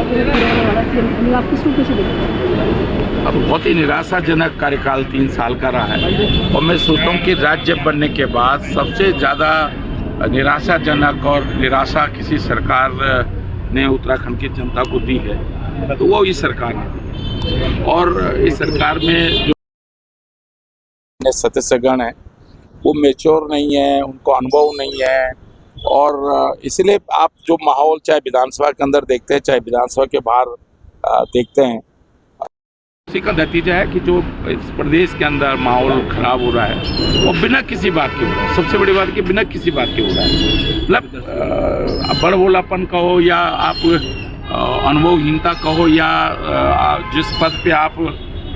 आप किस रूप से देखते हैं? अब बहुत ही निराशाजनक कार्यकाल 3 साल का रहा है और मैं सोचता हूँ कि राज्य बनने के बाद सबसे ज़्यादा निराशाजनक और निराशा किसी सरकार ने उत्तराखंड की जनता को दी है तो वो इस सरकार ने। और इस सरकार में जो सदस्यगण हैं वो मैच्योर नहीं है, उनको अनुभव नहीं है और इसलिए आप जो माहौल चाहे विधानसभा के अंदर देखते हैं चाहे विधानसभा के बाहर देखते हैं, उसी का नतीजा है कि जो इस प्रदेश के अंदर माहौल खराब हो रहा है वो बिना किसी बात के हो रहा है। सबसे बड़ी बात कि बिना किसी बात के हो रहा है। मतलब बड़बोलापन कहो या आप अनुभवहीनता कहो या जिस पद पे आप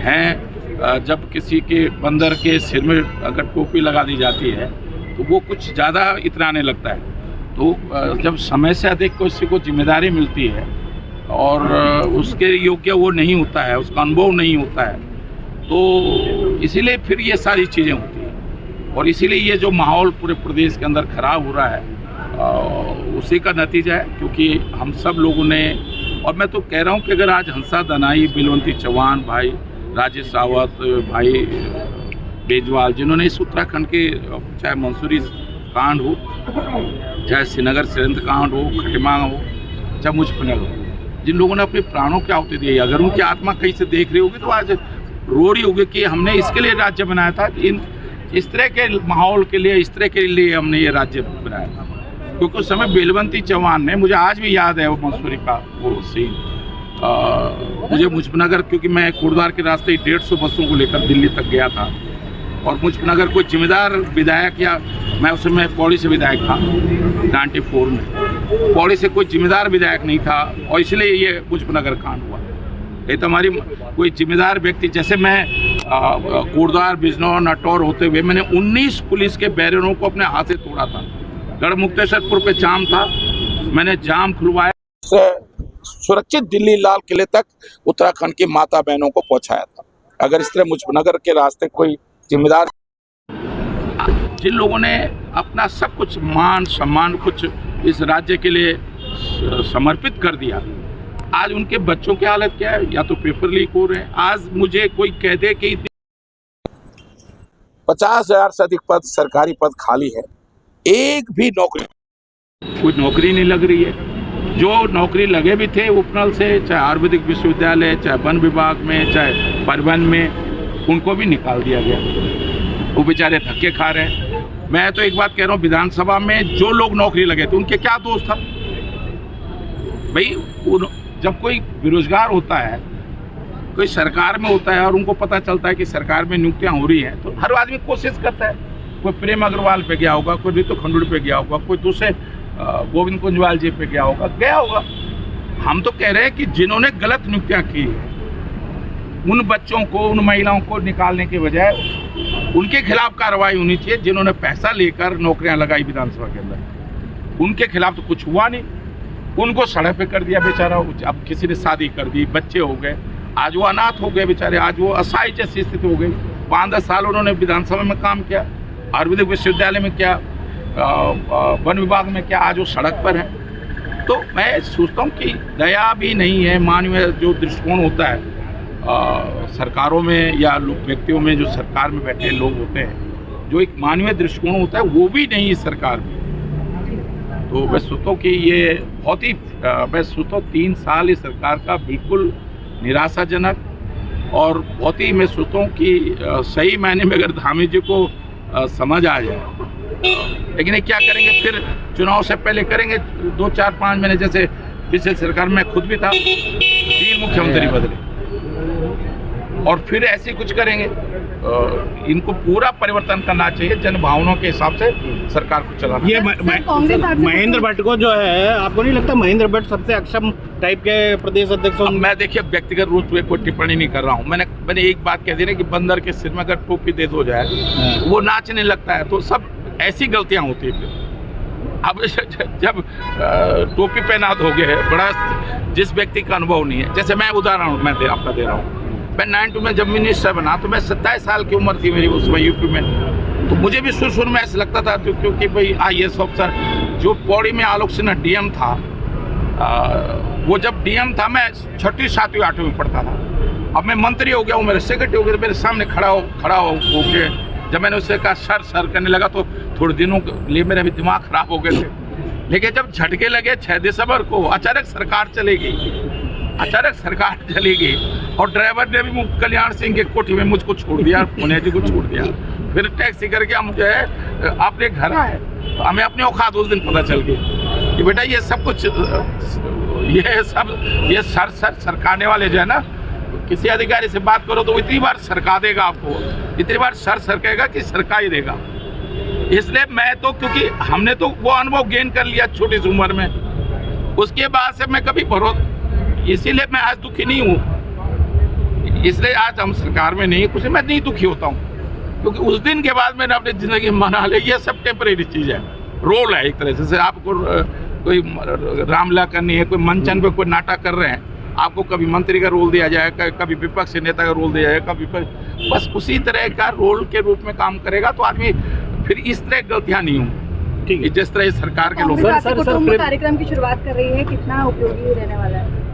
हैं, जब किसी के बंदर के सिर में अगर टोपी लगा दी जाती है तो वो कुछ ज़्यादा इतराने लगता है। तो जब समय से अधिक किसी को जिम्मेदारी मिलती है और उसके योग्य वो नहीं होता है, उसका अनुभव नहीं होता है, तो इसीलिए फिर ये सारी चीज़ें होती हैं और इसीलिए ये जो माहौल पूरे प्रदेश के अंदर खराब हो रहा है उसी का नतीजा है। क्योंकि हम सब लोगों ने, और मैं तो कह रहा हूँ कि अगर आज हंसा दनाई, बिलवंती चौहान भाई, राजेश रावत भाई, बेजवाल, जिन्होंने इस उत्तराखंड के चाहे मंसूरी कांड हो, चाहे श्रीनगर सुरेंद्र कांड हो, खटिमांग हो, चाहे मुजफ्फरनगर हो, जिन लोगों ने अपने प्राणों की आहुति दी है, अगर उनकी आत्मा कहीं से देख रही होगी तो आज रो रही होगी कि हमने इसके लिए राज्य बनाया था, इस तरह के माहौल के लिए, इस तरह के लिए हमने ये राज्य बनाया था। क्योंकि उस समय बेलवंती चौहान ने, मुझे आज भी याद है वो मंसूरी का वो सीन, मुझे मुजफ्फरनगर, क्योंकि मैं कोटद्वार के रास्ते 150 बसों को लेकर दिल्ली तक गया था और मुजफ्फरनगर कोई जिम्मेदार विधायक, या मैं उस समय पौड़ी से विधायक था 94 में, पौड़ी से कोई जिम्मेदार विधायक नहीं था और इसलिए ये मुजफ्फरनगर कांड हुआ। ये तो हमारी कोई जिम्मेदार व्यक्ति, जैसे मैं कोटद्वार, बिजनौर, नटौर होते हुए मैंने 19 पुलिस के बैरियरों को अपने हाथ से तोड़ा था। गढ़मुक्तेश्वरपुर पे जाम था, मैंने जाम खुलवाया, सुरक्षित दिल्ली लाल किले तक उत्तराखंड की माता बहनों को पहुंचाया था। अगर इस तरह मुजफ्फरनगर के रास्ते कोई जिम्मेदार, जिन लोगों ने अपना सब कुछ मान सम्मान कुछ इस राज्य के लिए समर्पित कर दिया, आज उनके बच्चों की हालत क्या है? या तो पेपर लीक हो रहे हैं। आज मुझे कोई कह दे कि 50,000 से अधिक पद, सरकारी पद खाली है, एक भी नौकरी, कोई नौकरी नहीं लग रही है। जो नौकरी लगे भी थे उपनल से, चाहे आयुर्वेदिक विश्वविद्यालय, चाहे वन विभाग में, चाहे परिवहन में, उनको भी निकाल दिया गया। वो बेचारे धक्के खा रहे हैं। मैं तो एक बात कह रहा हूँ, विधानसभा में जो लोग नौकरी लगे थे उनके क्या दोष था भाई? जब कोई बेरोजगार होता है, कोई सरकार में होता है और उनको पता चलता है कि सरकार में नियुक्तियाँ हो रही हैं, तो हर आदमी कोशिश करता है। कोई प्रेम अग्रवाल पे गया होगा, कोई रितु खंडूड़ी पे गया होगा, कोई दूसरे गोविंद कुंजवाल जी पे गया होगा। हम तो कह रहे हैं कि जिन्होंने गलत नियुक्तियां की उन बच्चों को, उन महिलाओं को निकालने के बजाय उनके खिलाफ कार्रवाई होनी चाहिए। जिन्होंने पैसा लेकर नौकरियां लगाई विधानसभा के अंदर, उनके खिलाफ तो कुछ हुआ नहीं, उनको सड़क पे कर दिया बेचारा। अब किसी ने शादी कर दी, बच्चे हो गए, आज वो अनाथ हो गए बेचारे, आज वो असहाय जैसी स्थिति हो गई। 5-10 साल उन्होंने विधानसभा में काम किया, आयुर्वेदिक विश्वविद्यालय में किया, वन विभाग में क्या, आज वो सड़क पर है। तो मैं सोचता हूँ कि दया भी नहीं है, मानवीय जो दृष्टिकोण होता है सरकारों में या व्यक्तियों में, जो सरकार में बैठे लोग होते हैं, जो एक मानवीय दृष्टिकोण होता है वो भी नहीं इस सरकार में। तो मैं सोचता हूँ कि ये बहुत ही, मैं सोचता हूँ 3 साल इस सरकार का बिल्कुल निराशाजनक और बहुत ही, मैं सोचता हूँ कि सही मायने में अगर धामी जी को समझ आ जाए, लेकिन ये क्या करेंगे? फिर चुनाव से पहले करेंगे 2-4-5 महीने, जैसे पिछले सरकार में खुद भी था, 3 मुख्यमंत्री बदले और फिर ऐसे कुछ करेंगे। इनको पूरा परिवर्तन करना चाहिए, जन भावनाओं के हिसाब से सरकार को चलाना। ये महेंद्र भट्ट को जो है, आपको नहीं लगता महेंद्र भट्ट सबसे अक्षम टाइप के प्रदेश अध्यक्ष? मैं देखिए व्यक्तिगत रूप से कोई टिप्पणी नहीं कर रहा हूँ। मैंने एक बात कह दी ना कि बंदर के सिर में अगर टोपी दे दो जाए वो नाचने लगता है, तो सब ऐसी गलतियां होती है। अब जब टोपी पहना दोगे, बड़ा जिस व्यक्ति का अनुभव नहीं है, जैसे मैं उदाहरण मैं आपका दे रहा हूँ, मैं 92 में जब मिनिस्टर बना तो मैं 27 साल की उम्र थी मेरी उसमें यूपी में। तो मुझे भी शुरू में ऐसा लगता था, क्योंकि भाई IAS अफसर जो पौड़ी में आलोक सिन्हा DM था, वो जब डीएम था मैं 6वीं 7वीं 8वीं में पढ़ता था। अब मैं मंत्री हो गया हूँ, मेरे सेक्रेटरी हो गया, मेरे सामने खड़ा होके जब मैंने उससे कहा सर करने लगा तो थोड़े दिनों के लिए मेरे भी दिमाग खराब हो गए थे। लेकिन जब झटके लगे 6 दिसंबर को अचानक सरकार चली गई और ड्राइवर ने भी कल्याण सिंह के कोठी में मुझको छोड़ दिया, पुणे जी को छोड़ दिया। फिर टैक्सी करके हम जो है अपने घर आए तो हमें अपने औकात उस दिन पता चल गई कि बेटा ये सब कुछ ये सर सरकाने वाले जो है ना, किसी अधिकारी से बात करो तो इतनी बार सरका देगा आपको, इतनी बार सर कहेगा कि सरका ही देगा। इसलिए मैं तो, क्योंकि हमने तो वो अनुभव गेन कर लिया छोटी सी उम्र में, उसके बाद से मैं कभी इसीलिए मैं आज दुखी नहीं हूँ। इसलिए आज हम सरकार में नहीं, कुछ मैं नहीं दुखी होता हूँ, क्योंकि उस दिन के बाद मैंने अपनी जिंदगी में मना लिया ये सब टेम्परेरी चीज़ है, रोल है एक तरह से। जैसे आपको कोई रामलीला करनी है, कोई मंचन पे कोई नाटक कर रहे हैं, आपको कभी मंत्री का रोल दिया जाएगा, कभी विपक्ष नेता का रोल दिया जाएगा, कभी बस उसी तरह का रोल के रूप में काम करेगा तो आदमी फिर इस तरह गलतियाँ नहीं होंगी। ठीक है, जिस तरह सरकार के लोग कार्यक्रम की शुरुआत कर रही है, कितना उपयोगी रहने वाला है?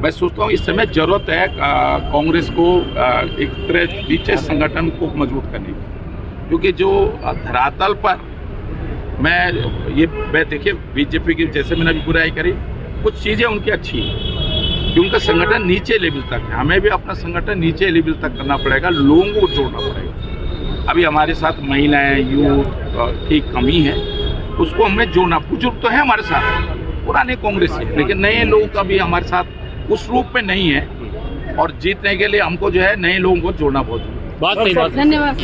मैं सोचता हूँ इस समय जरूरत है कांग्रेस को एक तरह नीचे संगठन को मजबूत करने की, क्योंकि जो धरातल पर मैं देखिए बीजेपी की जैसे मैंने अभी बुराई करी, कुछ चीज़ें उनकी अच्छी हैं कि उनका संगठन नीचे लेवल तक है। हमें भी अपना संगठन नीचे लेवल तक करना पड़ेगा, लोगों को जोड़ना पड़ेगा। अभी हमारे साथ महिलाएं, यूथ की कमी है, उसको हमें जोड़ना। बुजुर्ग तो है हमारे साथ, पुराने कांग्रेस है, लेकिन नए लोग का भी हमारे साथ उस रूप में नहीं है, और जीतने के लिए हमको जो है नए लोगों को जोड़ना बहुत जरूरी है। धन्यवाद।